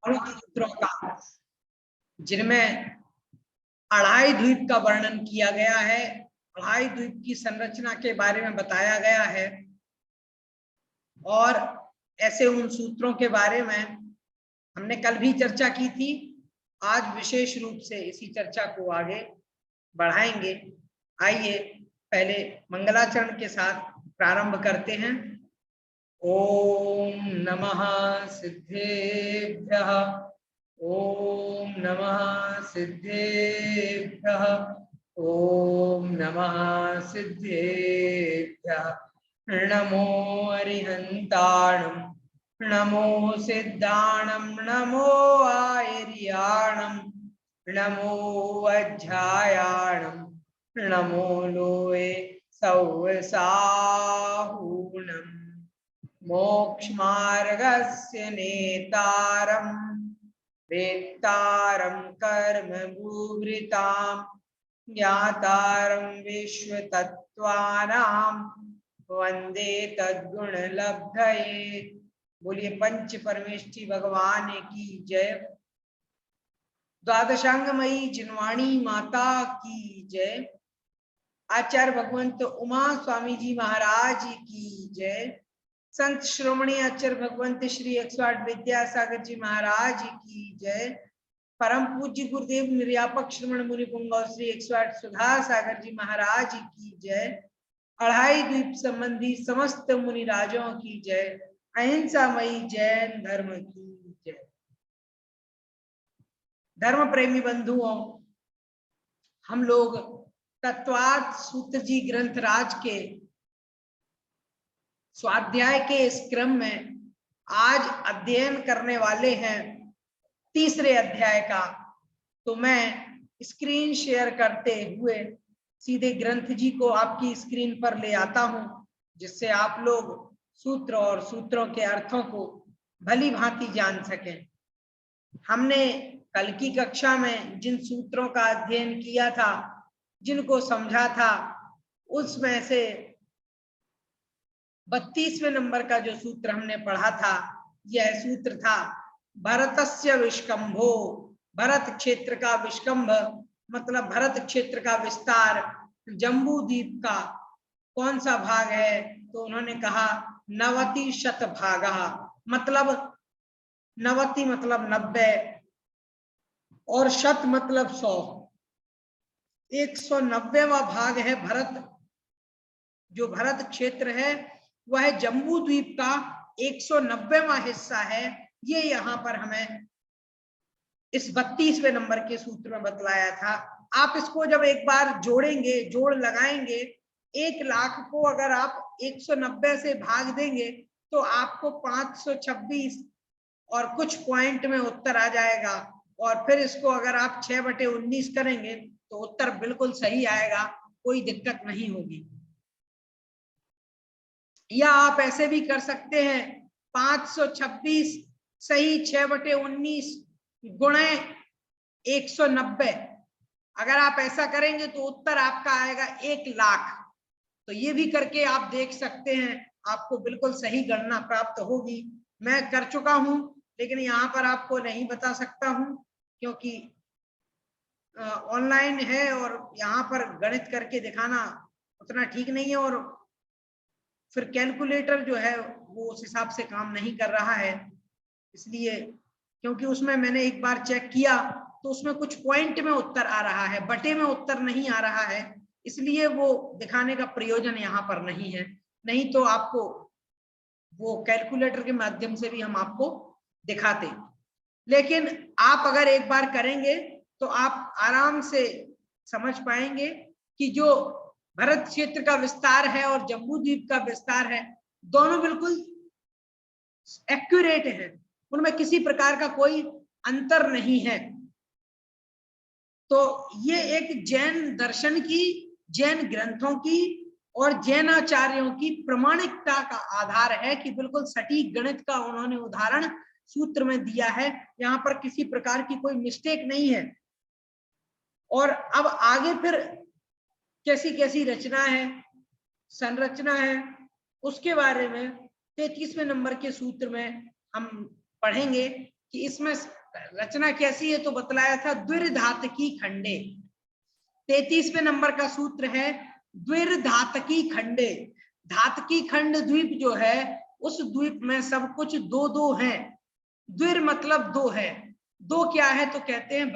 सूत्रों का, जिनमें अढ़ाई द्वीप का वर्णन किया गया है, अढ़ाई द्वीप की संरचना के बारे में बताया गया है। और ऐसे उन सूत्रों के बारे में हमने कल भी चर्चा की थी। आज विशेष रूप से इसी चर्चा को आगे बढ़ाएंगे। आइए पहले मंगलाचरण के साथ प्रारंभ करते हैं। ओम नमः सिद्धेभ्यः, ओम नमः सिद्धेभ्यः, ओम नमः सिद्धेभ्यः। नमो अरिहंताणं, नमो सिद्धाणं, नमो आयर्याणं, नमो अध्यायाणं, नमो लोए सौसाहूणम्। मोक्षमार्गस्य नेतारं वेत्तारं कर्मभूभृतां ज्ञातारं विश्वतत्त्वानां वंदे तद्गुणलब्धये। बोलिए पंच परमेष्ठी भगवान की जय। द्वादशांगमयी जिनवाणी माता की जय। आचार्य भगवंत उमा स्वामी जी महाराज की जय। संत श्रोमणी आचार्य भगवंत श्री 108 विद्यासागर जी महाराज की जय। परम पूज्य गुरुदेव निर्यापक श्रमण मुनि पुंगव श्री 108 सुधा सागर जी महाराज की जय। अढ़ाई द्वीप संबंधी समस्त मुनि राजों की जय। अहिंसामयी जैन धर्म की जय। धर्म प्रेमी बंधुओं, हम लोग तत्वार्थ सूत्र जी ग्रंथ राज के स्वाध्याय के इस क्रम में आज अध्ययन करने वाले हैं तीसरे अध्याय का। तो मैं स्क्रीन शेयर करते हुए सीधे ग्रंथ जी को आपकी स्क्रीन पर ले आता हूं, जिससे आप लोग सूत्र और सूत्रों के अर्थों को भली भांति जान सकें। हमने कल की कक्षा में जिन सूत्रों का अध्ययन किया था, जिनको समझा था, उसमें से 32वें नंबर का जो सूत्र हमने पढ़ा था, यह सूत्र था भरतस्य विष्कंभो। भरत क्षेत्र का विष्कंभ मतलब भरत क्षेत्र का विस्तार जम्बू द्वीप का कौन सा भाग है? तो उन्होंने कहा 90 शतभागा, मतलब 90 मतलब 90 और शत मतलब 100। 190वां भाग है भरत। जो भरत क्षेत्र है वह जम्बू द्वीप का 190वां हिस्सा है। ये यहाँ पर हमें इस 32वें नंबर के सूत्र में बतलाया था। आप इसको जब एक बार जोड़ेंगे, जोड़ लगाएंगे, 1 लाख को अगर आप 190 से भाग देंगे तो आपको 526 और कुछ पॉइंट में उत्तर आ जाएगा। और फिर इसको अगर आप 6/19 करेंगे तो उत्तर बिल्कुल सही आएगा, कोई दिक्कत नहीं होगी। या आप ऐसे भी कर सकते हैं 526 सही 6/19 गुणे 190। अगर आप ऐसा करेंगे तो उत्तर आपका आएगा 1 लाख। तो ये भी करके आप देख सकते हैं, आपको बिल्कुल सही गणना प्राप्त होगी। मैं कर चुका हूं, लेकिन यहाँ पर आपको नहीं बता सकता हूं क्योंकि ऑनलाइन है और यहाँ पर गणित करके दिखाना उतना ठीक नहीं है। और फिर कैलकुलेटर जो है वो उस हिसाब से काम नहीं कर रहा है, इसलिए क्योंकि उसमें मैंने एक बार चेक किया तो उसमें कुछ पॉइंट में उत्तर आ रहा है, बटे में उत्तर नहीं आ रहा है, इसलिए वो दिखाने का प्रयोजन यहाँ पर नहीं है। नहीं तो आपको वो कैलकुलेटर के माध्यम से भी हम आपको दिखाते। लेकिन आप अगर एक बार करेंगे तो आप आराम से समझ पाएंगे कि जो भरत क्षेत्र का विस्तार है और जम्बू द्वीप का विस्तार है, दोनों बिल्कुल एक्यूरेट है, उनमें किसी प्रकार का कोई अंतर नहीं है। तो ये एक जैन दर्शन की, जैन ग्रंथों की और जैनाचार्यों की प्रमाणिकता का आधार है कि बिल्कुल सटीक गणित का उन्होंने उदाहरण सूत्र में दिया है। यहाँ पर किसी प्रकार की कोई मिस्टेक नहीं है। और अब आगे फिर कैसी कैसी रचना है, संरचना है, उसके बारे में 33वें नंबर के सूत्र में हम पढ़ेंगे। कि इसमें रचना कैसी है, तो बतलाया था द्विर्धातकी खंडे। 33वें नंबर का सूत्र है द्विर्धातकी खंडे। धातकी खंड द्वीप जो है, उस द्वीप में सब कुछ दो दो है। द्विर मतलब दो है। दो क्या है, तो कहते हैं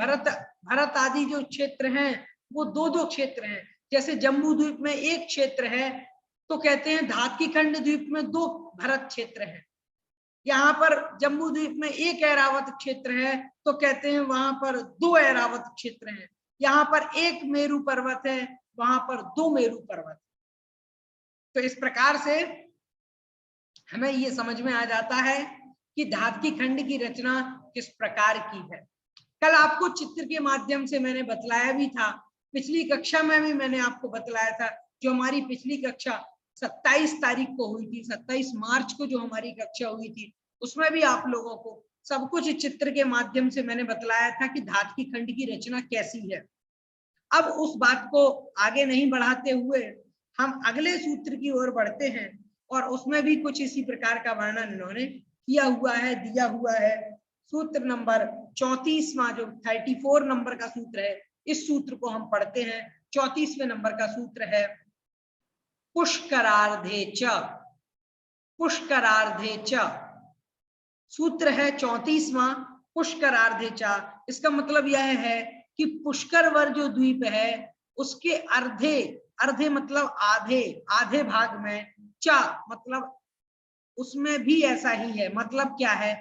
भरत आदि जो क्षेत्र हैं वो दो दो क्षेत्र हैं। जैसे जम्बू द्वीप में एक क्षेत्र है, तो कहते हैं धातकी खंड द्वीप में दो भरत क्षेत्र है। यहाँ पर जम्बू द्वीप में एक ऐरावत क्षेत्र है, तो कहते हैं वहां पर दो ऐरावत क्षेत्र हैं। यहाँ पर एक मेरू पर्वत है, वहां पर दो मेरू पर्वत। तो इस प्रकार से हमें ये समझ में आ जाता है कि धातकी खंड की रचना किस प्रकार की है। कल आपको चित्र के माध्यम से मैंने बतलाया भी था, पिछली कक्षा में भी मैंने आपको बतलाया था। जो हमारी पिछली कक्षा 27 तारीख को हुई थी, 27 मार्च को जो हमारी कक्षा हुई थी, उसमें भी आप लोगों को सब कुछ चित्र के माध्यम से मैंने बतलाया था कि धातकी खंड की रचना कैसी है। अब उस बात को आगे नहीं बढ़ाते हुए हम अगले सूत्र की ओर बढ़ते हैं, और उसमें भी कुछ इसी प्रकार का वर्णन इन्होंने किया हुआ है, दिया हुआ है। सूत्र नंबर 34वां जो 34 नंबर का सूत्र है, इस सूत्र को हम पढ़ते हैं। 34वें नंबर का सूत्र है पुष्करार्धे च। पुष्करार्धे च सूत्र है 34वां, पुष्करार्धे च। इसका मतलब यह है कि पुष्कर वर जो द्वीप है उसके अर्धे, अर्धे मतलब आधे, आधे भाग में, च मतलब उसमें भी ऐसा ही है। मतलब क्या है,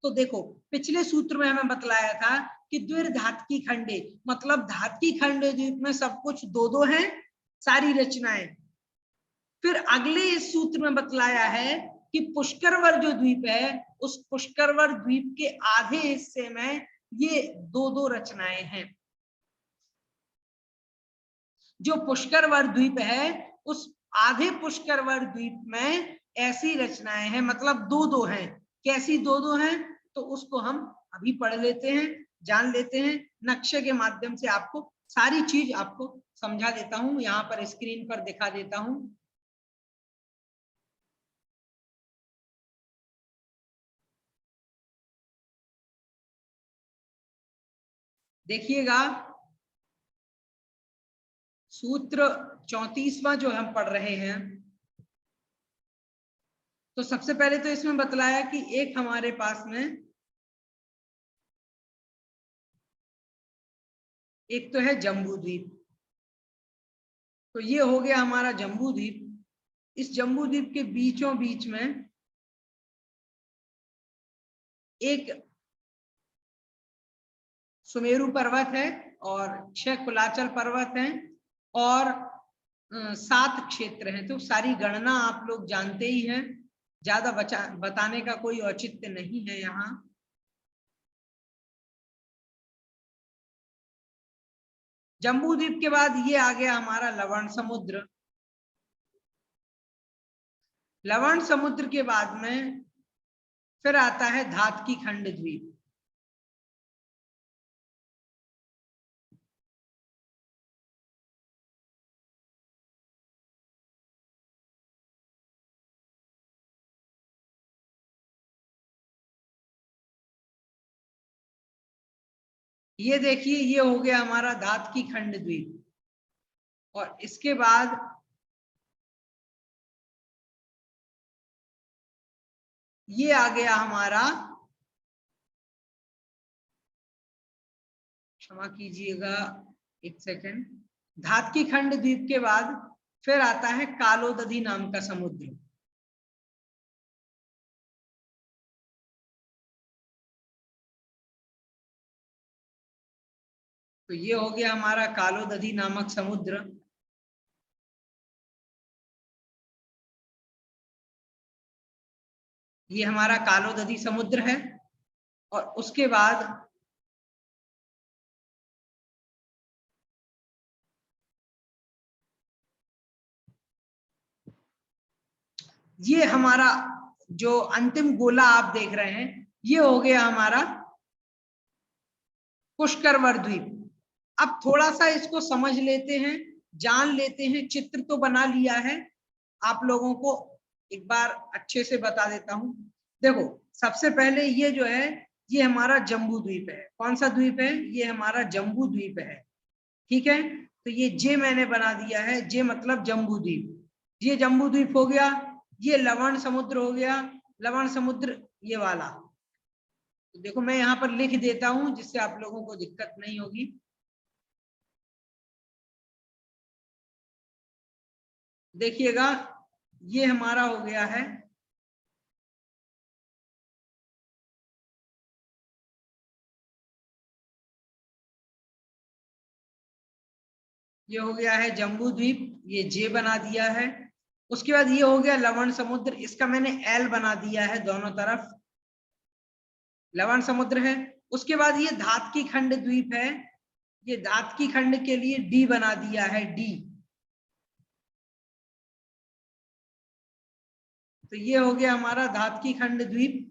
तो देखो पिछले सूत्र में हमें बतलाया था कि द्विर्धातकी खंडे, मतलब धातकी खंड द्वीप में सब कुछ दो दो है सारी रचनाएं। फिर अगले इस सूत्र में बतलाया है कि पुष्करवर जो द्वीप है, उस पुष्करवर द्वीप के आधे हिस्से में ये दो दो रचनाएं हैं। जो पुष्करवर द्वीप है, उस आधे पुष्करवर द्वीप में ऐसी रचनाएं हैं, मतलब दो दो हैं। कैसी दो दो हैं, तो उसको हम अभी पढ़ लेते हैं, जान लेते हैं। नक्शे के माध्यम से आपको सारी चीज आपको समझा देता हूं, यहाँ पर स्क्रीन पर दिखा देता हूं। देखिएगा, सूत्र 34वां जो हम पढ़ रहे हैं, तो सबसे पहले तो इसमें बतलाया कि एक हमारे पास में एक तो है जम्बू द्वीप। तो ये हो गया हमारा जम्बू द्वीप। इस जम्बू द्वीप के बीचों बीच में एक सुमेरु पर्वत है और 6 कुलाचल पर्वत हैं और 7 क्षेत्र हैं। तो सारी गणना आप लोग जानते ही हैं, ज्यादा बताने का कोई औचित्य नहीं है यहाँ। जम्बू द्वीप के बाद ये आ गया हमारा लवण समुद्र। लवण समुद्र के बाद में फिर आता है धातकी खंड द्वीप। ये देखिए, ये हो गया हमारा धातकी खंड द्वीप। और इसके बाद ये आ गया हमारा, क्षमा कीजिएगा एक सेकंड, धातकी खंड द्वीप के बाद फिर आता है कालोदधी नाम का समुद्र। तो ये हो गया हमारा कालोदधी नामक समुद्र। ये हमारा कालोदधी समुद्र है। और उसके बाद ये हमारा जो अंतिम गोला आप देख रहे हैं, ये हो गया हमारा पुष्करवर द्वीप। अब थोड़ा सा इसको समझ लेते हैं, जान लेते हैं। चित्र तो बना लिया है, आप लोगों को एक बार अच्छे से बता देता हूं। देखो सबसे पहले ये जो है ये हमारा जम्बू द्वीप है। कौन सा द्वीप है? ये हमारा जम्बू द्वीप है। ठीक है, तो ये जे मैंने बना दिया है, जे मतलब जम्बू द्वीप। ये जम्बू द्वीप हो गया। ये लवण समुद्र हो गया, लवण समुद्र ये वाला। तो देखो मैं यहाँ पर लिख देता हूं जिससे आप लोगों को दिक्कत नहीं होगी। देखिएगा, ये हमारा हो गया है ये हो गया है जम्बू द्वीप, ये जे बना दिया है। उसके बाद ये हो गया लवण समुद्र, इसका मैंने एल बना दिया है, दोनों तरफ लवण समुद्र है। उसके बाद ये धातकी खंड द्वीप है, ये धातकी खंड के लिए डी बना दिया है, डी। तो ये हो गया हमारा धातकी खंड द्वीप।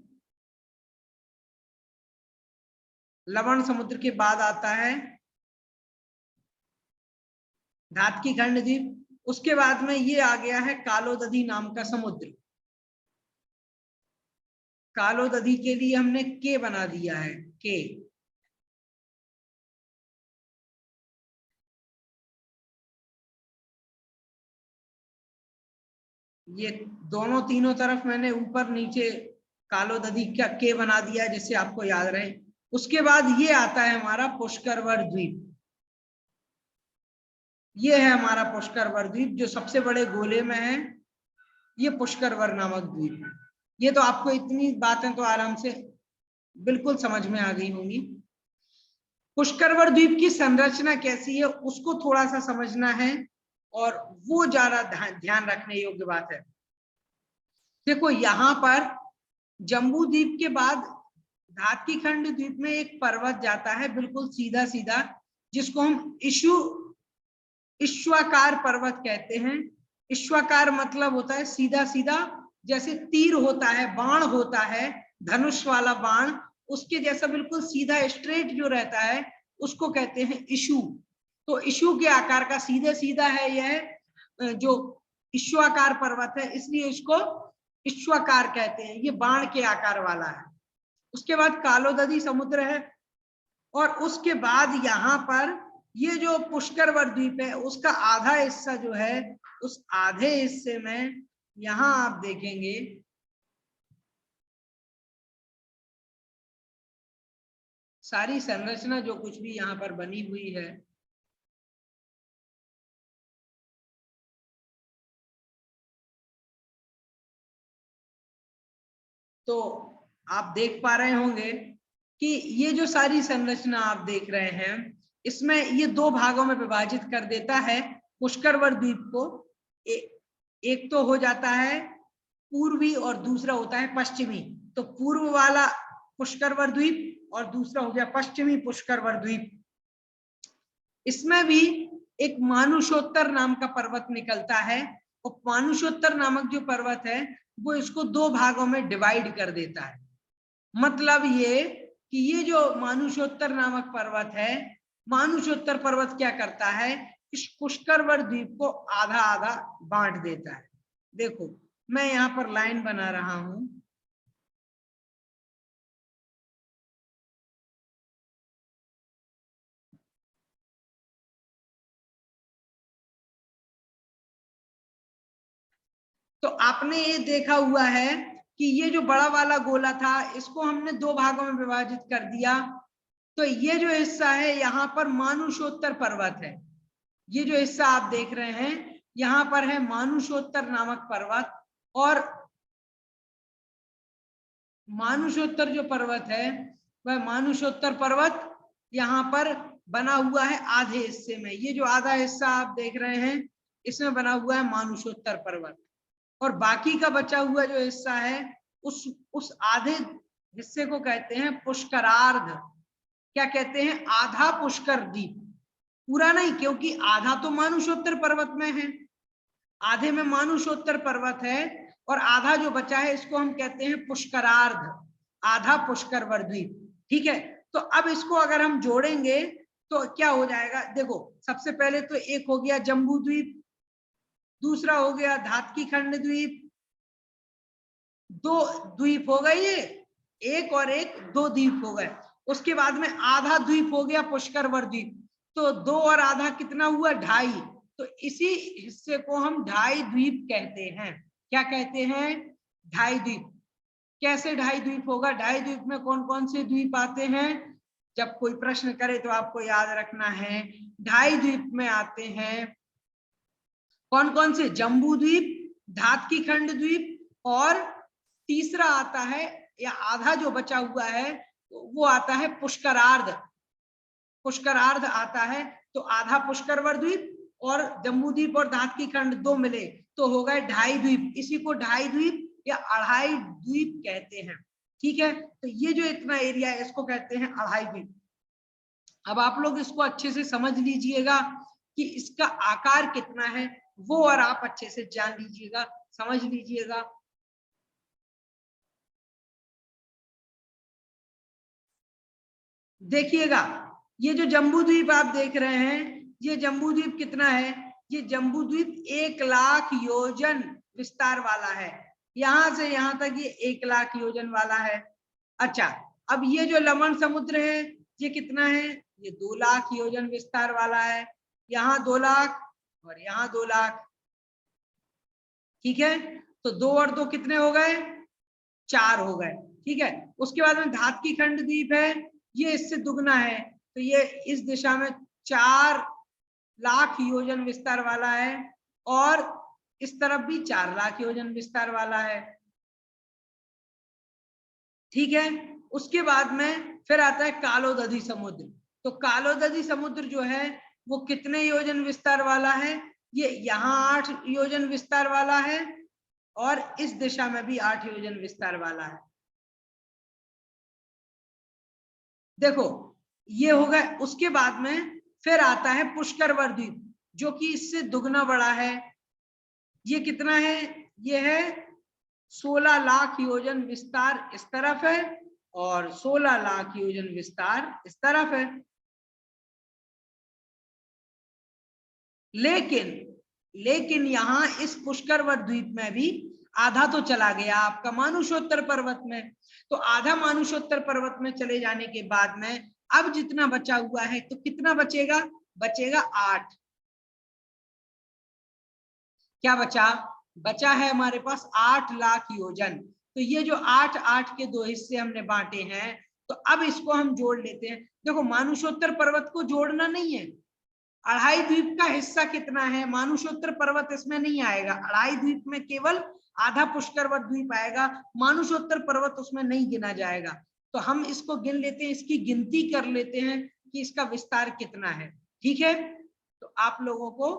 लवण समुद्र के बाद आता है धातकी खंड द्वीप। उसके बाद में ये आ गया है कालोदधी नाम का समुद्र। कालोदधी के लिए हमने के बना दिया है, के। ये दोनों तीनों तरफ मैंने ऊपर नीचे कालोदधी का के बना दिया है जिससे आपको याद रहे। उसके बाद ये आता है हमारा पुष्करवर द्वीप। ये है हमारा पुष्करवर द्वीप जो सबसे बड़े गोले में है। ये पुष्करवर नामक द्वीप है। ये तो आपको इतनी बातें तो आराम से बिल्कुल समझ में आ गई होंगी। पुष्करवर द्वीप की संरचना कैसी है उसको थोड़ा सा समझना है, और वो ज्यादा ध्यान रखने योग्य बात है। देखो यहाँ पर जम्बू द्वीप के बाद धातकी खंड द्वीप में एक पर्वत जाता है बिल्कुल सीधा सीधा, जिसको हम इश्वाकार पर्वत कहते हैं। इश्वाकार मतलब होता है सीधा सीधा, जैसे तीर होता है, बाण होता है, धनुष वाला बाण, उसके जैसा बिल्कुल सीधा स्ट्रेट जो रहता है उसको कहते हैं इशु। तो इशु के आकार का सीधे सीधा है यह जो इश्वाकार पर्वत है, इसलिए इसको इश्वाकार कहते हैं। ये बाण के आकार वाला है। उसके बाद कालोदधी समुद्र है, और उसके बाद यहाँ पर ये जो पुष्करवर द्वीप है उसका आधा हिस्सा जो है, उस आधे हिस्से में यहाँ आप देखेंगे सारी संरचना जो कुछ भी यहाँ पर बनी हुई है, तो आप देख पा रहे होंगे कि ये जो सारी संरचना आप देख रहे हैं इसमें ये दो भागों में विभाजित कर देता है पुष्करवर द्वीप को। एक तो हो जाता है पूर्वी और दूसरा होता है पश्चिमी। तो पूर्व वाला पुष्करवर द्वीप और दूसरा हो गया पश्चिमी पुष्करवर द्वीप। इसमें भी एक मानुषोत्तर नाम का पर्वत निकलता है, और मानुषोत्तर नामक जो पर्वत है वो इसको दो भागों में डिवाइड कर देता है। मतलब ये कि ये जो मानुषोत्तर नामक पर्वत है, मानुषोत्तर पर्वत क्या करता है, इस पुष्करवर द्वीप को आधा आधा बांट देता है। देखो मैं यहाँ पर लाइन बना रहा हूं, तो आपने ये देखा हुआ है कि ये जो बड़ा वाला गोला था इसको हमने दो भागों में विभाजित कर दिया। तो ये जो हिस्सा है यहाँ पर मानुषोत्तर पर्वत है। ये जो हिस्सा आप देख रहे हैं यहाँ पर है मानुषोत्तर नामक पर्वत, और मानुषोत्तर जो पर्वत है वह मानुषोत्तर पर्वत यहाँ पर बना हुआ है आधे हिस्से में। ये जो आधा हिस्सा आप देख रहे हैं इसमें बना हुआ है मानुषोत्तर पर्वत, और बाकी का बचा हुआ जो हिस्सा है उस आधे हिस्से को कहते हैं पुष्करार्ध। क्या कहते हैं? आधा पुष्कर द्वीप। पूरा नहीं, क्योंकि आधा तो मानुषोत्तर पर्वत में है, आधे में मानुषोत्तर पर्वत है, और आधा जो बचा है इसको हम कहते हैं पुष्करार्ध, आधा पुष्करवर द्वीप। ठीक है, तो अब इसको अगर हम जोड़ेंगे तो क्या हो जाएगा? देखो सबसे पहले तो एक हो गया जम्बू द्वीप, दूसरा हो गया धातकी खंड द्वीप, दो द्वीप हो गए ये। एक और एक 2 द्वीप हो गए। उसके बाद में आधा द्वीप हो गया पुष्करवर द्वीप, तो 2 और आधा कितना हुआ 2.5, तो इसी हिस्से को हम 2.5 द्वीप कहते हैं। क्या कहते हैं? 2.5 द्वीप। कैसे 2.5 द्वीप होगा? 2.5 द्वीप में कौन कौन से द्वीप आते हैं? जब कोई प्रश्न करे तो आपको याद रखना है 2.5 द्वीप में आते हैं कौन कौन से? जम्बू द्वीप, धातकी खंड द्वीप, और तीसरा आता है या आधा जो बचा हुआ है वो आता है पुष्करार्ध। पुष्करार्ध आता है, तो आधा पुष्करवर द्वीप और जम्बू द्वीप और धातकी खंड 2 मिले तो हो गए 2.5 द्वीप। इसी को 2.5 द्वीप या 2.5 द्वीप कहते हैं। ठीक है, तो ये जो इतना एरिया है इसको कहते हैं 2.5 द्वीप। अब आप लोग इसको अच्छे से समझ लीजिएगा कि इसका आकार कितना है, वो और आप अच्छे से जान लीजिएगा, समझ लीजिएगा। देखिएगा, ये जो जम्बू द्वीप आप देख रहे हैं, ये जम्बू द्वीप कितना है? ये जम्बू द्वीप 1 लाख योजन विस्तार वाला है। यहां से यहां तक ये 1 लाख योजन वाला है। अच्छा, अब ये जो लवण समुद्र है ये कितना है? ये 2 लाख योजन विस्तार वाला है। यहाँ 2 लाख और यहाँ 2 लाख। ठीक है, तो 2 और 2 कितने हो गए? 4 हो गए। ठीक है, उसके बाद में धातकी खंड द्वीप है, ये इससे दुगना है, तो ये इस दिशा में 4 लाख योजन विस्तार वाला है, और इस तरफ भी 4 लाख योजन विस्तार वाला है। ठीक है, उसके बाद में फिर आता है कालोदधी समुद्र। तो कालोदधी समुद्र जो है वो कितने योजन विस्तार वाला है? ये यहाँ 8 योजन विस्तार वाला है, और इस दिशा में भी 8 योजन विस्तार वाला है। देखो, ये हो गए। उसके बाद में फिर आता है पुष्करवर द्वीप, जो कि इससे दुगना बड़ा है। ये कितना है? ये है 16 लाख योजन विस्तार इस तरफ है, और 16 लाख योजन विस्तार इस तरफ है। लेकिन यहां इस पुष्करवर द्वीप में भी आधा तो चला गया आपका मानुषोत्तर पर्वत में। तो आधा मानुषोत्तर पर्वत में चले जाने के बाद में अब जितना बचा हुआ है, तो कितना बचेगा? बचेगा 8। क्या बचा? बचा है हमारे पास 8 लाख योजन। तो ये जो 8 के 2 हिस्से हमने बांटे हैं, तो अब इसको हम जोड़ लेते हैं। देखो, मानुषोत्तर पर्वत को जोड़ना नहीं है। 2.5 द्वीप का हिस्सा कितना है? मानुषोत्तर पर्वत इसमें नहीं आएगा। 2.5 द्वीप में केवल आधा पुष्करवर द्वीप आएगा, मानुषोत्तर पर्वत उसमें नहीं गिना जाएगा। तो हम इसको गिन लेते हैं, इसकी गिनती कर लेते हैं कि इसका विस्तार कितना है। ठीक है, तो आप लोगों को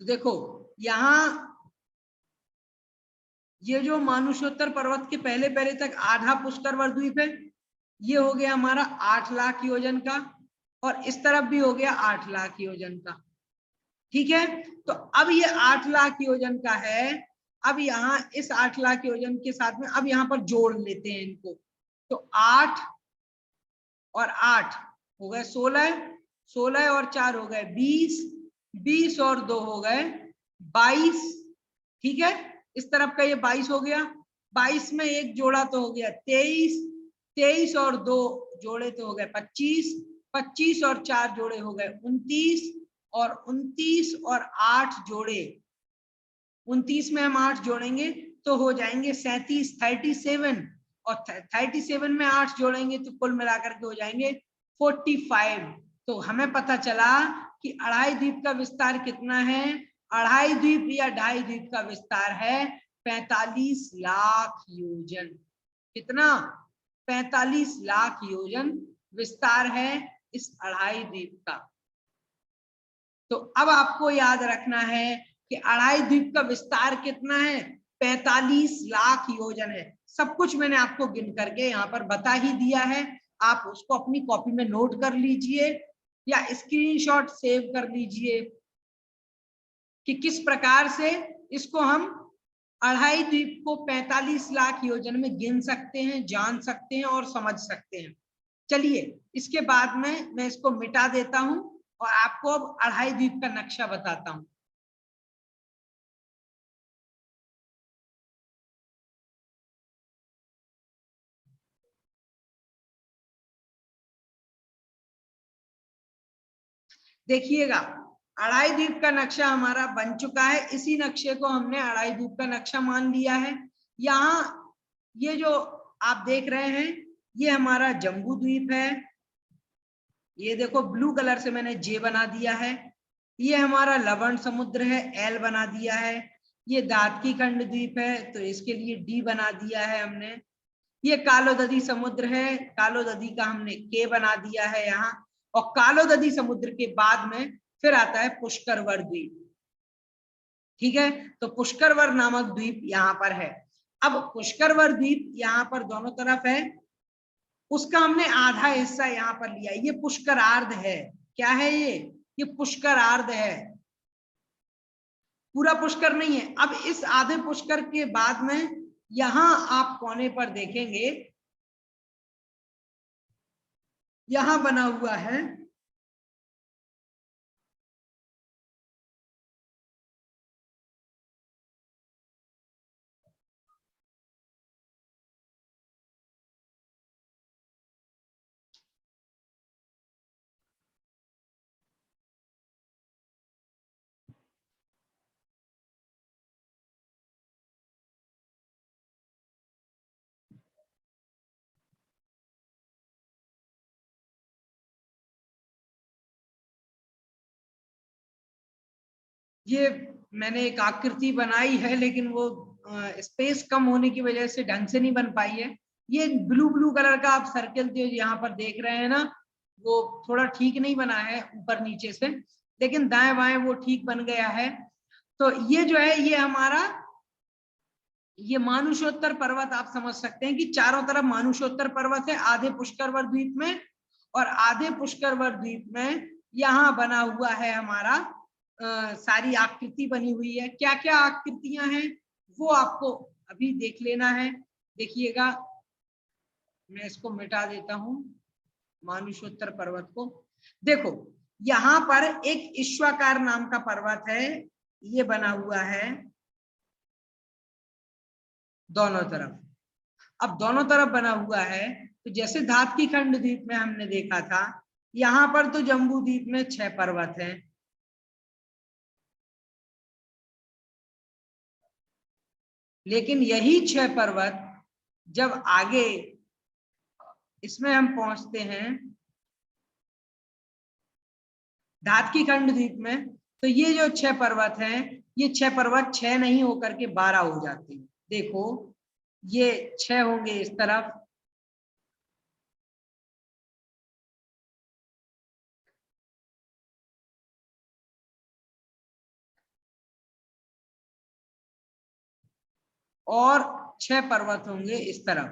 देखो, यहाँ ये जो मानुषोत्तर पर्वत के पहले पहले तक आधा पुष्करवर द्वीप है, ये हो गया हमारा 8 लाख योजन का, और इस तरफ भी हो गया 8 लाख योजन का। ठीक है, तो अब ये 8 लाख योजन का है। अब यहाँ इस 8 लाख योजन के साथ में अब यहाँ पर जोड़ लेते हैं इनको। तो 8 और 8 हो गए 16, 16 और 4 हो गए 20, 20 और 2 हो गए 22। ठीक है, इस तरफ का ये 22 हो गया, 22 में एक जोड़ा तो हो गया 23, 23 और 2 जोड़े तो हो गए 25, 25 और 4 जोड़े हो गए 29, और 29 और 8 जोड़े, 29 में हम 8 जोड़ेंगे तो हो जाएंगे 37, 37, और 37 में 8 जोड़ेंगे तो कुल मिलाकर के हो जाएंगे 45। तो हमें पता चला कि 2.5 द्वीप का विस्तार कितना है? 2.5 द्वीप या 2.5 द्वीप का विस्तार है 45 लाख योजन। कितना? 45 लाख योजन विस्तार है इस 2.5 द्वीप का। तो अब आपको याद रखना है कि 2.5 द्वीप का विस्तार कितना है? 45 लाख योजन है। सब कुछ मैंने आपको गिन करके यहाँ पर बता ही दिया है। आप उसको अपनी कॉपी में नोट कर लीजिए या स्क्रीनशॉट सेव कर लीजिए कि किस प्रकार से इसको हम 2.5 द्वीप को 45 लाख योजन में गिन सकते हैं, जान सकते हैं और समझ सकते हैं। चलिए, इसके बाद में मैं इसको मिटा देता हूं और आपको अब 2.5 द्वीप का नक्शा बताता हूं। देखिएगा अड़ाई द्वीप का नक्शा हमारा बन चुका है। इसी नक्शे को हमने अड़ाई द्वीप का नक्शा मान लिया है। यहाँ ये जो आप देख रहे हैं ये हमारा जम्बू द्वीप है। ये देखो ब्लू कलर से मैंने जे बना दिया है। ये हमारा लवण समुद्र है, एल बना दिया है। ये दादकी खंड द्वीप है तो इसके लिए डी बना दिया है हमने। ये कालोदधी समुद्र है, कालोदधी का हमने के बना दिया है यहाँ। और कालोदधी समुद्र के बाद में फिर आता है पुष्करवर द्वीप। ठीक है, तो पुष्करवर नामक द्वीप यहाँ पर है। अब पुष्करवर द्वीप यहाँ पर दोनों तरफ है, उसका हमने आधा हिस्सा यहाँ पर लिया। ये पुष्करार्ध है। क्या है ये पुष्करार्ध है, पूरा पुष्कर नहीं है। अब इस आधे पुष्कर के बाद में यहां आप कोने पर देखेंगे यहां बना हुआ है ये मैंने एक आकृति बनाई है लेकिन वो स्पेस कम होने की वजह से ढंग से नहीं बन पाई है। ये ब्लू ब्लू कलर का आप सर्कल जो यहाँ पर देख रहे हैं ना, वो थोड़ा ठीक नहीं बना है ऊपर नीचे से, लेकिन दाएं बाएं वो ठीक बन गया है। तो ये जो है ये हमारा ये मानुषोत्तर पर्वत आप समझ सकते हैं कि चारों तरफ मानुषोत्तर पर्वत है, आधे पुष्करवर द्वीप में और आधे पुष्करवर द्वीप में यहाँ बना हुआ है हमारा सारी आकृति बनी हुई है। क्या क्या आकृतियां हैं वो आपको अभी देख लेना है। देखिएगा मैं इसको मिटा देता हूं मानुषोत्तर पर्वत को। देखो यहाँ पर एक ईश्वाकार नाम का पर्वत है, ये बना हुआ है दोनों तरफ। अब दोनों तरफ बना हुआ है तो जैसे दादकी खंड द्वीप में हमने देखा था, यहाँ पर तो जम्बू द्वीप में 6 पर्वत हैं। लेकिन यही 6 पर्वत जब आगे इसमें हम पहुंचते हैं दादकी खंड द्वीप में, तो ये जो 6 पर्वत हैं ये 6 पर्वत 6 नहीं होकर के 12 हो जाते हैं। देखो ये 6 होंगे इस तरफ, और 6 पर्वत होंगे इस तरफ।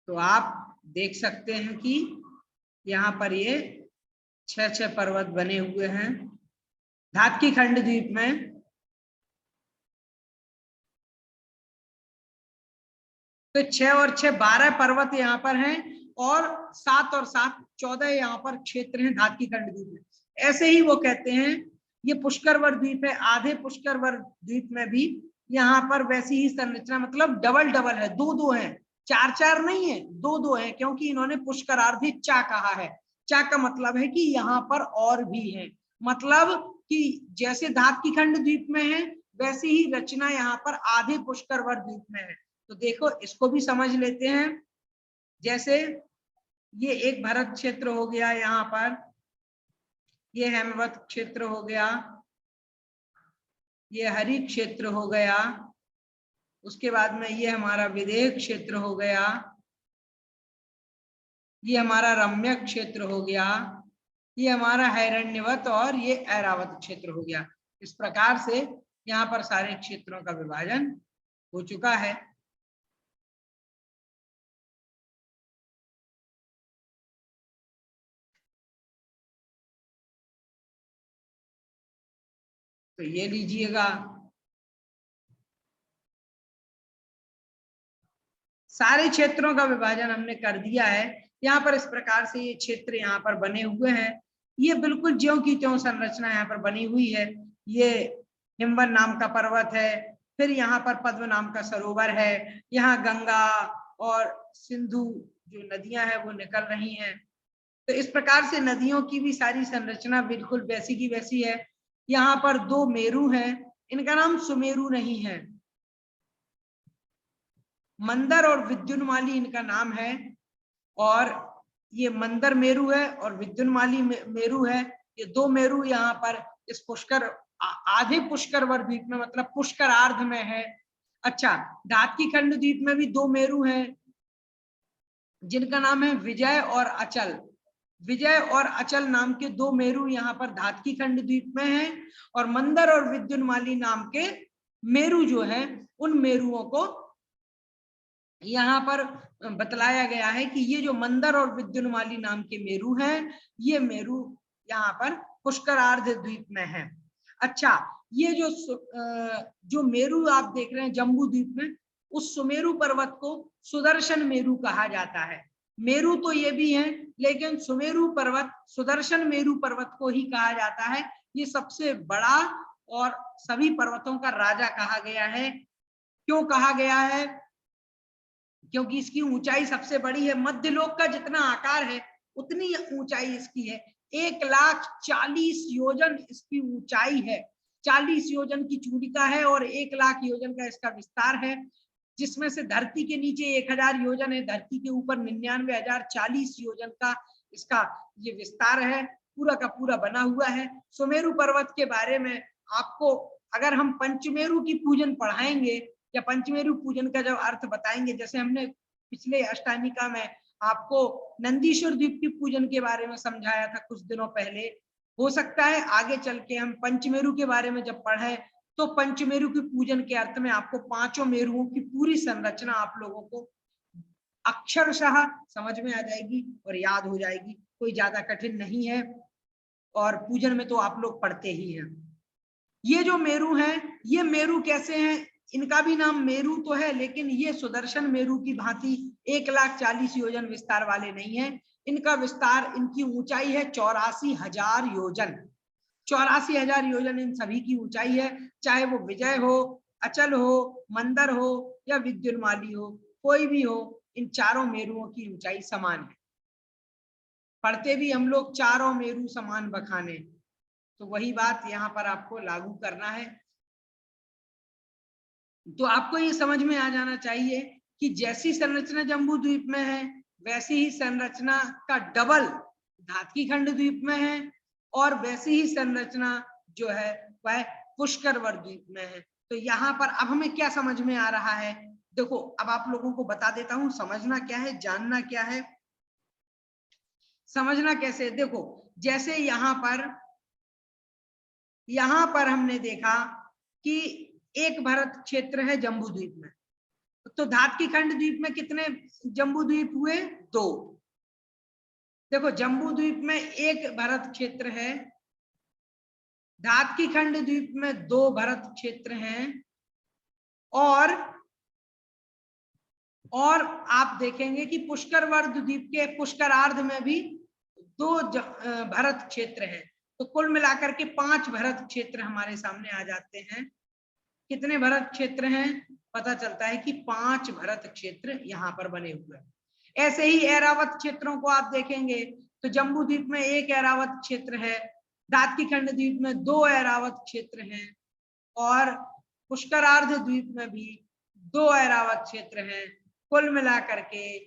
तो आप देख सकते हैं कि यहाँ पर ये 6 पर्वत बने हुए हैं दादकी खंड द्वीप में। तो 6 और 6 12 पर्वत यहाँ पर हैं और 7 और 7 14 यहाँ पर क्षेत्र हैं दादकी खंड द्वीप में। ऐसे ही वो कहते हैं ये पुष्करवर द्वीप है, आधे पुष्करवर द्वीप में भी यहाँ पर वैसी ही संरचना, मतलब डबल डबल है, 2-2 है, 4-4 नहीं है, 2-2 है, क्योंकि इन्होंने पुष्करार्धे चा कहा है। चा का मतलब है कि यहाँ पर और भी है, मतलब कि जैसे दादकी खंड द्वीप में है वैसी ही रचना यहाँ पर आधे पुष्करवर द्वीप में है। तो देखो इसको भी समझ लेते हैं। जैसे ये एक भरत क्षेत्र हो गया, यहाँ पर ये हेमवत क्षेत्र हो गया, ये हरि क्षेत्र हो गया, उसके बाद में ये हमारा विदेह क्षेत्र हो गया, ये हमारा रम्य क्षेत्र हो गया, ये हमारा हैरण्यवत और ये ऐरावत क्षेत्र हो गया। इस प्रकार से यहाँ पर सारे क्षेत्रों का विभाजन हो चुका है। तो ये लीजिएगा, सारे क्षेत्रों का विभाजन हमने कर दिया है। यहाँ पर इस प्रकार से ये क्षेत्र यहाँ पर बने हुए हैं। ये बिल्कुल ज्यों की त्यों संरचना यहाँ पर बनी हुई है। ये हिमवन नाम का पर्वत है, फिर यहाँ पर पद्म नाम का सरोवर है, यहाँ गंगा और सिंधु जो नदियां हैं वो निकल रही हैं। तो इस प्रकार से नदियों की भी सारी संरचना बिल्कुल वैसी की वैसी है। यहाँ पर दो मेरु हैं, इनका नाम सुमेरु नहीं है, मंदर और विद्युन्माली इनका नाम है। और ये मंदर मेरु है और विद्युन्माली मेरु है। ये दो मेरु यहाँ पर इस पुष्कर आधे पुष्कर द्वीप में, मतलब पुष्कर अर्ध में है। अच्छा, धातकी खंड द्वीप में भी दो मेरु हैं जिनका नाम है विजय और अचल। विजय और अचल नाम के दो मेरु यहाँ पर धातकी खंड द्वीप में हैं। और मंदर और विद्युन्माली नाम के मेरु जो है, उन मेरुओं को यहाँ पर बतलाया गया है कि ये जो मंदर और विद्युन्माली नाम के मेरु हैं, ये मेरु यहाँ पर पुष्करार्ध द्वीप में है। अच्छा, ये जो मेरु आप देख रहे हैं जम्बू द्वीप में, उस सुमेरु पर्वत को सुदर्शन मेरु कहा जाता है। मेरु तो ये भी है, लेकिन सुमेरु पर्वत सुदर्शन मेरु पर्वत को ही कहा जाता है। ये सबसे बड़ा और सभी पर्वतों का राजा कहा गया है। क्यों कहा गया है? क्योंकि इसकी ऊंचाई सबसे बड़ी है। मध्यलोक का जितना आकार है उतनी ऊंचाई इसकी है। 1,40,000 योजन इसकी ऊंचाई है। 40 योजन की चूड़िका है और 1,00,000 योजन का इसका विस्तार है, जिसमें से धरती के नीचे 1,000 योजन है, धरती के ऊपर 99,040 योजन का इसका ये विस्तार है, पूरा का पूरा बना हुआ है। सुमेरु पर्वत के बारे में आपको अगर हम पंचमेरु की पूजन पढ़ाएंगे या पंचमेरु पूजन का जब अर्थ बताएंगे, जैसे हमने पिछले अष्टामिका में आपको नंदीश्वर द्वीप की पूजन के बारे में समझाया था कुछ दिनों पहले, हो सकता है आगे चल के हम पंचमेरु के बारे में जब पढ़े तो पंचमेरु की पूजन के अर्थ में आपको पांचों मेरुओं की पूरी संरचना आप लोगों को अक्षरशः समझ में आ जाएगी और याद हो जाएगी। कोई ज्यादा कठिन नहीं है और पूजन में तो आप लोग पढ़ते ही हैं। ये जो मेरु हैं, ये मेरु कैसे हैं? इनका भी नाम मेरु तो है, लेकिन ये सुदर्शन मेरु की भांति 1,40,000 योजन विस्तार वाले नहीं है। इनका विस्तार, इनकी ऊंचाई है 84,000 योजन। 84,000 योजन इन सभी की ऊंचाई है। चाहे वो विजय हो, अचल हो, मंदर हो या विद्युन्माली हो, कोई भी हो, इन चारों मेरुओं की ऊंचाई समान है। पढ़ते भी हम लोग चारों मेरु समान बखाने, तो वही बात यहाँ पर आपको लागू करना है। तो आपको ये समझ में आ जाना चाहिए कि जैसी संरचना जम्बू द्वीप में है वैसी ही संरचना का डबल धातकी खंड द्वीप में है और वैसी ही संरचना जो है वह पुष्करवर द्वीप में है। तो यहाँ पर अब हमें क्या समझ में आ रहा है? देखो, अब आप लोगों को बता देता हूं समझना क्या है, जानना क्या है, समझना कैसे। देखो, जैसे यहाँ पर हमने देखा कि एक भरत क्षेत्र है जम्बू द्वीप में, तो धातकी खंड द्वीप में कितने जम्बू द्वीप हुए? 2। देखो, जम्बू द्वीप में एक भरत क्षेत्र है, धातकी खंड द्वीप में 2 भरत क्षेत्र हैं और आप देखेंगे कि पुष्करवर्ध द्वीप के पुष्करार्ध में भी 2 भरत क्षेत्र हैं। तो कुल मिलाकर के 5 भरत क्षेत्र हमारे सामने आ जाते हैं। कितने भरत क्षेत्र हैं? पता चलता है कि 5 भरत क्षेत्र यहाँ पर बने हुए हैं। ऐसे ही ऐरावत क्षेत्रों को आप देखेंगे तो जम्बू द्वीप में 1 ऐरावत क्षेत्र है, धातकी खंड द्वीप में 2 ऐरावत क्षेत्र हैं और पुष्करार्ध द्वीप में भी 2 ऐरावत क्षेत्र हैं। कुल मिलाकर के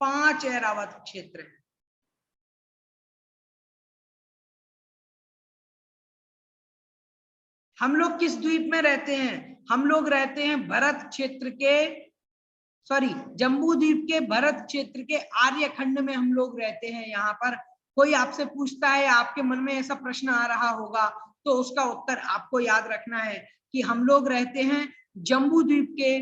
5 ऐरावत क्षेत्र हैं। हम लोग किस द्वीप में रहते हैं? हम लोग रहते हैं भरत क्षेत्र के, जम्बू द्वीप के भरत क्षेत्र के आर्यखंड में हम लोग रहते हैं। यहाँ पर कोई आपसे पूछता है, आपके मन में ऐसा प्रश्न आ रहा होगा, तो उसका उत्तर आपको याद रखना है कि हम लोग रहते हैं जम्बू द्वीप के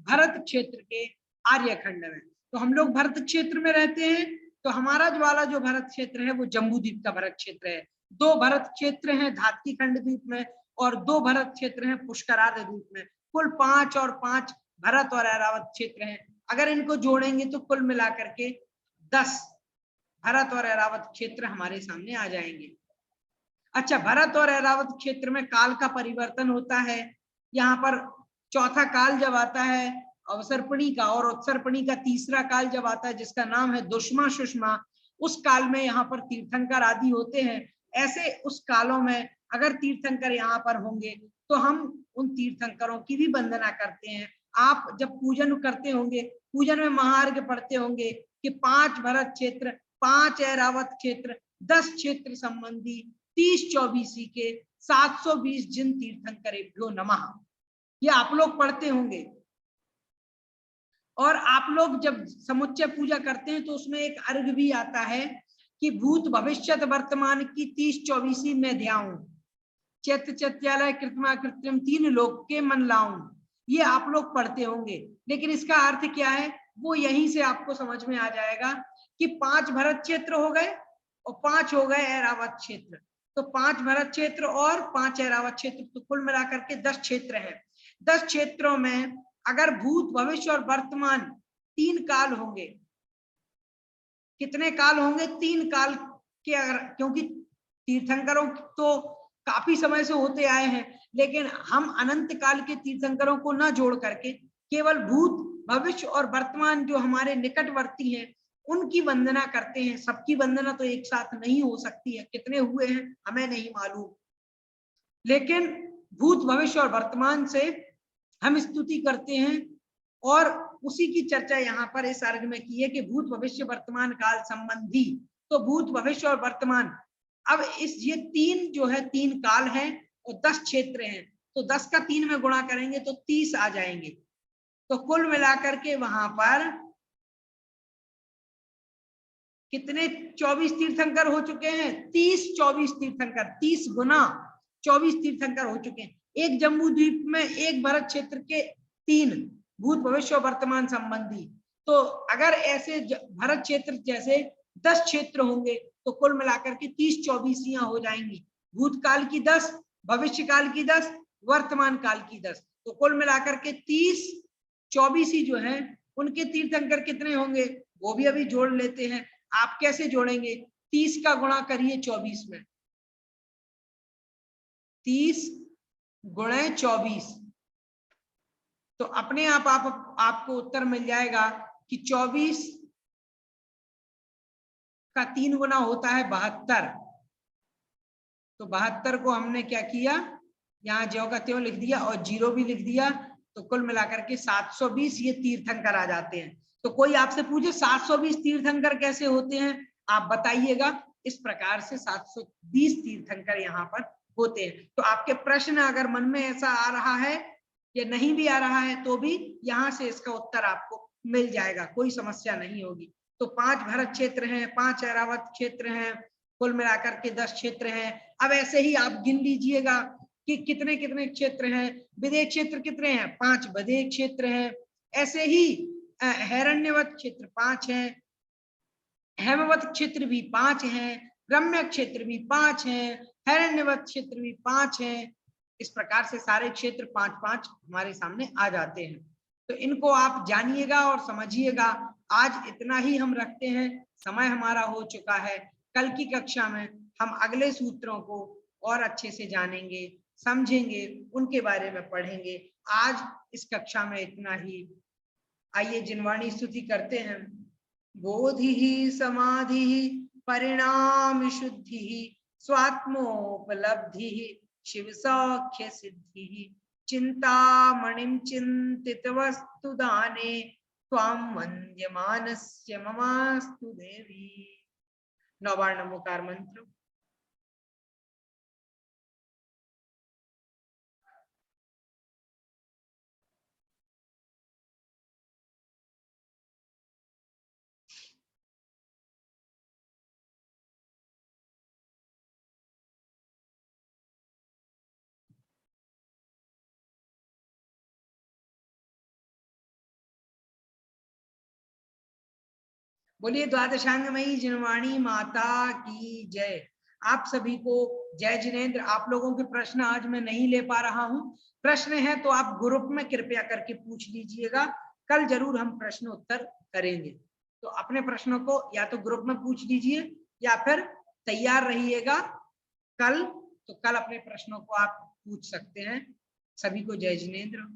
भरत क्षेत्र के आर्यखंड में। तो हम लोग भरत क्षेत्र में रहते हैं, तो हमारा वाला जो भरत क्षेत्र है वो जम्बू द्वीप का भरत क्षेत्र है। 2 भरत क्षेत्र हैं धातकी खंड द्वीप में और 2 भरत क्षेत्र हैं पुष्करार्ध द्वीप में। कुल 5 और 5 भरत और ऐरावत क्षेत्र हैं। अगर इनको जोड़ेंगे तो कुल मिलाकर के 10 भरत और ऐरावत क्षेत्र हमारे सामने आ जाएंगे। अच्छा, भरत और ऐरावत क्षेत्र में काल का परिवर्तन होता है। यहाँ पर चौथा काल जब आता है अवसर्पणी का और उत्सर्पणी का तीसरा काल जब आता है, जिसका नाम है दुष्मा सुषमा, उस काल में यहाँ पर तीर्थंकर आदि होते हैं। ऐसे उस कालों में अगर तीर्थंकर यहाँ पर होंगे तो हम उन तीर्थंकरों की भी वंदना करते हैं। आप जब पूजन करते होंगे, पूजन में महार्घ पढ़ते होंगे कि 5 भरत क्षेत्र, 5 ऐरावत क्षेत्र, 10 क्षेत्र संबंधी, 30 चौबीसी के 720 जिन तीर्थंकरेभ्यो नमः, ये आप लोग पढ़ते होंगे। और आप लोग जब समुच्चय पूजा करते हैं तो उसमें एक अर्घ भी आता है कि भूत भविष्यत वर्तमान की 30 चौबीसी में ध्याऊं, चैत्य चैत्यालय कृत्रिमा कृत्रिम 3 लोक के मन लाऊं, ये आप लोग पढ़ते होंगे। लेकिन इसका अर्थ क्या है वो यहीं से आपको समझ में आ जाएगा कि 5 भरत क्षेत्र हो गए और 5 हो गए ऐरावत क्षेत्र, तो 5 भरत क्षेत्र और 5 ऐरावत क्षेत्र, तो कुल मिलाकर के 10 क्षेत्र हैं। 10 क्षेत्रों में अगर भूत भविष्य और वर्तमान 3 काल होंगे, कितने काल होंगे? 3 काल के, अगर, क्योंकि तीर्थंकरों तो काफी समय से होते आए हैं, लेकिन हम अनंत काल के तीर्थंकरों को न जोड़ करके केवल भूत भविष्य और वर्तमान जो हमारे निकटवर्ती हैं उनकी वंदना करते हैं। सबकी वंदना तो एक साथ नहीं हो सकती है, कितने हुए हैं हमें नहीं मालूम, लेकिन भूत भविष्य और वर्तमान से हम स्तुति करते हैं। और उसी की चर्चा यहाँ पर इस अर्घ में की है कि भूत भविष्य वर्तमान काल संबंधी, तो भूत भविष्य और वर्तमान, अब इस ये 3 जो है 3 काल हैं और 10 क्षेत्र हैं, तो 10 का 3 में गुणा करेंगे तो 30 आ जाएंगे। तो कुल मिलाकर के वहां पर कितने 24 तीर्थंकर हो चुके हैं? 30 24 तीर्थंकर, 30 गुना 24 तीर्थंकर हो चुके हैं। एक जम्बू द्वीप में एक भरत क्षेत्र के 3 भूत भविष्य और वर्तमान संबंधी, तो अगर ऐसे भरत क्षेत्र जैसे 10 क्षेत्र होंगे तो कुल मिलाकर के 30 चौबीसियां हो जाएंगी। भूतकाल की 10, भविष्य काल की 10, वर्तमान काल की 10, तो कुल मिलाकर के 30 चौबीसी जो है उनके तीर्थंकर कितने होंगे वो भी अभी जोड़ लेते हैं। आप कैसे जोड़ेंगे? 30 का गुणा करिए 24 में, 30 गुणे 24, तो अपने आप आपको उत्तर मिल जाएगा कि 24 का 3 गुना होता है 72। तो 72 को हमने क्या किया, यहाँ ज्यों का त्यों लिख दिया और 0 भी लिख दिया, तो कुल मिलाकर के 720 ये तीर्थंकर आ जाते हैं। तो कोई आपसे पूछे 720 तीर्थंकर कैसे होते हैं, आप बताइएगा। इस प्रकार से 720 तीर्थंकर यहाँ पर होते हैं। तो आपके प्रश्न अगर मन में ऐसा आ रहा है या नहीं भी आ रहा है तो भी यहाँ से इसका उत्तर आपको मिल जाएगा, कोई समस्या नहीं होगी। तो 5 भरत क्षेत्र हैं, 5 ऐरावत क्षेत्र हैं, कुल मिलाकर के 10 क्षेत्र हैं। अब ऐसे ही आप गिन लीजिएगा कि कितने कितने क्षेत्र हैं। विदेह क्षेत्र कितने हैं? 5 विदेह क्षेत्र हैं। ऐसे ही हिरण्यवत क्षेत्र 5 हैं, हेमवत क्षेत्र भी 5 हैं, रम्य क्षेत्र भी 5 हैं, हिरण्यवत क्षेत्र भी 5 हैं। इस प्रकार से सारे क्षेत्र 5-5 हमारे सामने आ जाते हैं। तो इनको आप जानिएगा और समझिएगा। आज इतना ही हम रखते हैं, समय हमारा हो चुका है। कल की कक्षा में हम अगले सूत्रों को और अच्छे से जानेंगे, समझेंगे, उनके बारे में पढ़ेंगे। आज इस कक्षा में इतना ही। आइए जिनवाणी स्तुति करते हैं। बोधि समाधि परिणाम शुद्धि स्वात्मोपलब्धि शिव सौख्य सिद्धि चिंतामणिं चिंतित वस्तु दाने त्वां वन्द्यमानस्य ममास्तु देवी। नौबार नमोकार मंत्र। बोलिए द्वादशांगमयी जिनवाणी माता की जय। आप सभी को जय जिनेन्द्र। आप लोगों के प्रश्न आज मैं नहीं ले पा रहा हूं, प्रश्न है तो आप ग्रुप में कृपया करके पूछ लीजिएगा। कल जरूर हम प्रश्न उत्तर करेंगे, तो अपने प्रश्नों को या तो ग्रुप में पूछ लीजिए या फिर तैयार रहिएगा कल, तो कल अपने प्रश्नों को आप पूछ सकते हैं। सभी को जय जिनेन्द्र।